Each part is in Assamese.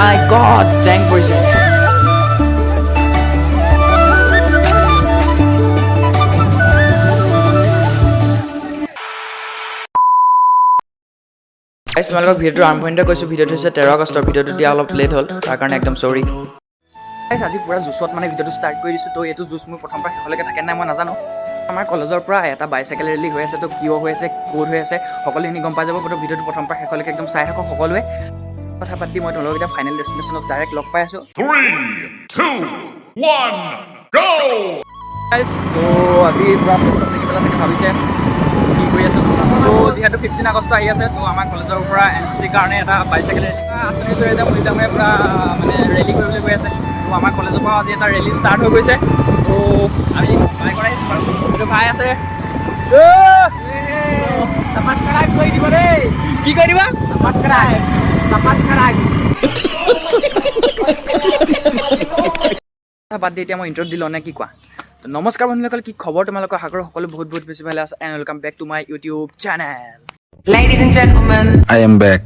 মাই গড জেং পৰিছে গাইজ তোমালোকক ভিডিঅ'টো আৰম্ভণিতে কৈছোঁ ভিডিঅ'টো হৈছে 13 আগষ্টৰ ভিডিঅ'টো দিয়া অলপ লেট হ'ল তাৰ কাৰণে একদম চৰি গাইজ আজি পুৰা জুচত মানে ভিডিঅ'টো ষ্টাৰ্ট কৰি দিছোঁ তো এইটো জুচ মোৰ প্ৰথম পৰা শেষলৈকে থাকে নাই মই নাজানো আমাৰ কলেজৰ পৰা এটা বাইচাইকেল ৰেলী হৈ আছে তো কিয় হৈ আছে ক'ত হৈ আছে সকলোখিনি গম পাই যাব তো ভিডিঅ'টো প্ৰথম পৰা শেষলৈকে একদম চাই থাকক সকলোৱে কথা পাতি মই তোমালোকক এতিয়া ফাইনেল ডেষ্টিনেশ্যনত ডাইৰেক্ট লগ পাই আছোঁ 3, 2, 1, go! গাইজ তো আজি পুৰা প্লেচত থাকি পেলাই চাগে ভাবিছে কি কৰি আছোঁ তো যিহেতু 15 আগষ্ট আহি আছে তো আমাৰ কলেজৰ পৰা NCC কাৰণে এটা বাইচাইকেল ৰেলী আঁচনিৰ জৰিয়তে মৰিদামে পূৰা মানে ৰেলী কৰিবলৈ গৈ আছে তো আমাৰ কলেজৰ পৰা আজি এটা ৰেলী ষ্টাৰ্ট হৈ গৈছে তো আমি বাই কৰাই বাৰু এইটো ভাই আছে ছাবস্ক্ৰাইব কৰি দিব দেই কি কৰি দিবা ছাবস্ক্ৰাইব বাদ দি এতিয়া মই ইণ্টাৰভিউ দিলোঁ নে কি কোৱা তো নমস্কাৰ বন্ধুসকল কি খবৰ তোমালোকৰ সাগৰ সকলো বহুত বহুত বেছি ভালে আছে and welcome back to my YouTube channel Ladies and gentlemen, I am back.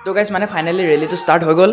তো গাইজ মানে ফাইনেলি ৰেলীটো ষ্টাৰ্ট হৈ গ'ল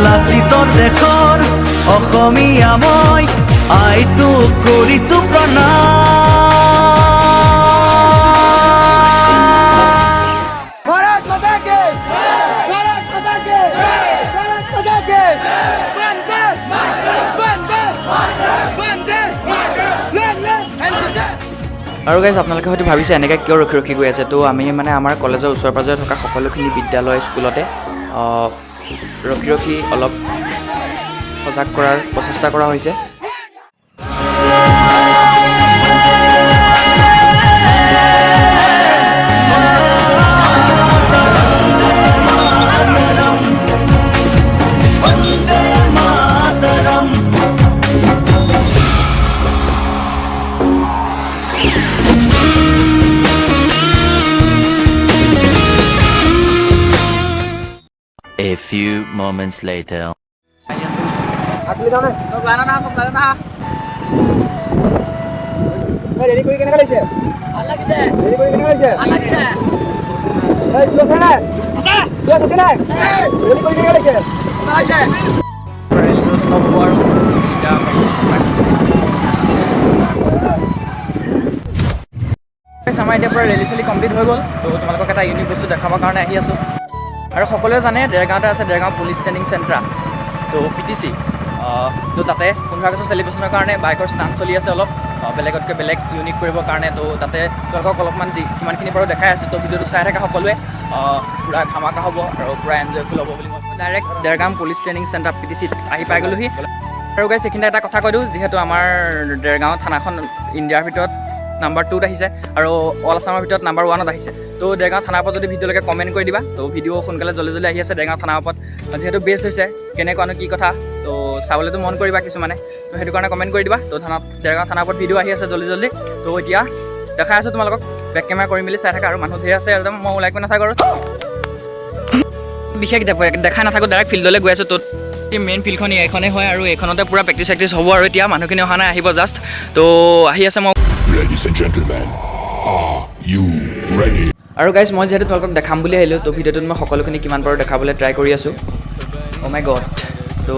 লাচিতৰ দেশৰ অসমীয়া মই আইতো কৰিছো প্ৰণাম ভাৰত মাতা কি ভাৰত মাতা কি ভাৰত মাতা কি বন্দে বন্দে বন্দে আৰু গাইজ আপোনালোকে হয়তো ভাবিছে এনেকৈ কিয় ৰখি ৰখি গৈ আছে তো আমি মানে আমাৰ কলেজৰ ওচৰে পাঁজৰে থকা সকলোখিনি বিদ্যালয় স্কুলতে ৰখি ৰখি অলপ সজাগ কৰাৰ প্ৰচেষ্টা কৰা হৈছে A few moments later. আমাৰ এতিয়া পৰা ৰেলী চেলি কমপ্লিট হৈ গ'ল তো তোমালোকক এটা ইউনিক বস্তু দেখাবৰ কাৰণে আহি আছোঁ আৰু সকলোৱে জানে দেৰগাঁৱতে আছে দেৰগাঁও পুলিচ ট্ৰেইনিং চেণ্টাৰ তো PTC তো তাতে 15 আগষ্ট চেলিব্ৰেশ্যনৰ কাৰণে বাইকৰ ষ্টাণ্ট চলি আছে অলপ বেলেগতকৈ বেলেগ ইউনিক কৰিবৰ কাৰণে তো তাতে তেওঁলোকক অলপমান যিমানখিনি বাৰু দেখাই আছোঁ তো ভিডিঅ'টো চাই থকা সকলোৱে পূৰা ধামাকা হ'ব আৰু পূৰা এনজয়ফুল হ'ব বুলি মই direct Dergaon police training centre PTCত আহি পাই গ'লোহি আৰু গাইজ এইখিনিতে এটা কথা কৈ দিওঁ যিহেতু আমাৰ দেৰগাঁও থানাখন ইণ্ডিয়াৰ ভিতৰত নাম্বাৰ 2ত আহিছে আৰু অল আছামৰ ভিতৰত নাম্বাৰ 1ত আহিছে তো দেৰগাঁও থানাৰ ওপৰত যদি ভিডিঅ'লৈকে কমেণ্ট কৰি দিবা তো ভিডিঅ' সোনকালে জলদি জলদি আহি আছে দেৰগাঁও থানাৰ ওপৰত যিহেতু বেষ্ট হৈছে কেনেকুৱানো কি কথা তো চাবলৈতো মন কৰিবা কিছুমানে তো সেইটো কাৰণে কমেণ্ট কৰি দিবা তো দেৰগাঁও থানাৰ ওপৰত ভিডিঅ' আহি আছে জলদি জলদি তো এতিয়া দেখাই আছোঁ তোমালোকক বেক কেমেৰা কৰি মেলি চাই থাকা আৰু মানুহ ধেৰ আছে একদম মই ওলাই কৈ নাথাকোঁ আৰু বিশেষ দেখাই নাথাকোঁ ডাইৰেক্ট ফিল্ডলৈ গৈ আছোঁ তো মেইন ফিল্ডখন এইখনেই হয় আৰু এইখনতে পূৰা প্ৰেক্টিচ চেক্টিচ হ'ব আৰু এতিয়া মানুহখিনি অহা নাই আহিব জাষ্ট তো আহি আছে মই Ladies and gentlemen, are you ready? আৰু গাইজ মই যিহেতু তোমালোকক দেখাম বুলি আহিলোঁ তো ভিডিঅ'টোত মই সকলোখিনি কিমান পাৰোঁ দেখাবলৈ ট্ৰাই কৰি আছোঁ অ' মাই গড তো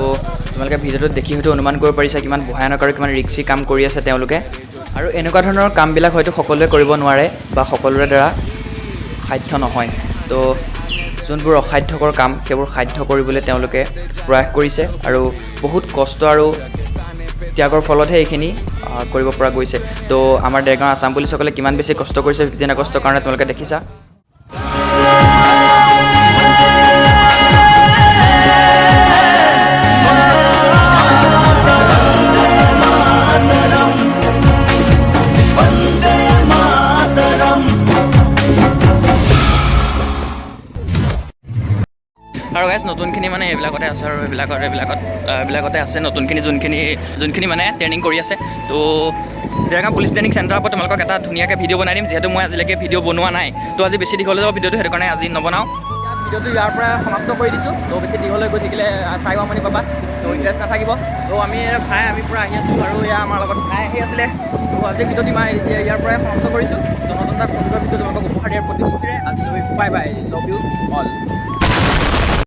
তোমালোকে ভিডিঅ'টোত দেখি হয়তো অনুমান কৰিব পাৰিছা কিমান ভয়ানক আৰু কিমান ৰিক্সি কাম কৰি আছে তেওঁলোকে আৰু এনেকুৱা ধৰণৰ কামবিলাক হয়তো সকলোৱে কৰিব নোৱাৰে বা সকলোৰে দ্বাৰা সাধ্য নহয় তো যোনবোৰ অসাধ্যকৰ কাম সেইবোৰ সাধ্য কৰিবলৈ তেওঁলোকে প্ৰয়াস কৰিছে আৰু বহুত কষ্ট আৰু ত্যাগৰ ফলতহে এইখিনি কৰিব পৰা গৈছে তো আমাৰ দেৰগাঁও আছাম পুলিচসকলে কিমান বেছি কষ্ট কৰিছে 15 আগষ্টৰ কাৰণে তোমালোকে দেখিছা আৰু গাইজ নতুনখিনি মানে এইবিলাকতে আছে আৰু এইবিলাকতে আছে নতুনখিনি যোনখিনি মানে ট্ৰেইনিং কৰি আছে তো দেৰগাঁও পুলিচ ট্ৰেইনিং চেণ্টাৰৰ পৰা তোমালোকক এটা ধুনীয়াকৈ ভিডিঅ' বনাই দিম যিহেতু মই আজিলৈকে ভিডিঅ' বনোৱা নাই তো আজি বেছি দীঘল হৈ যাব ভিডিঅ'টো সেইটো কাৰণে আজি নবনাওঁ ভিডিঅ'টো ইয়াৰ পৰা সমাপ্ত কৰি দিছোঁ তো বেছি দীঘলৈ গৈ থাকিলে চাই আমনি পাবা তো ইণ্টাৰেষ্ট নাথাকিব তো আমি পূৰা আহি আছোঁ আৰু এয়া আমাৰ লগত ভাই আহি আছিলে তো আজি ভিডিঅ'টো মই ইয়াৰ পৰাই সমাপ্ত কৰিছোঁ তো নতুন এটা ভিডিঅ' তোমালোকক উপহাৰ দিয়াৰ প্ৰতিশ্ৰুতিৰে আজিলৈ bye bye love you all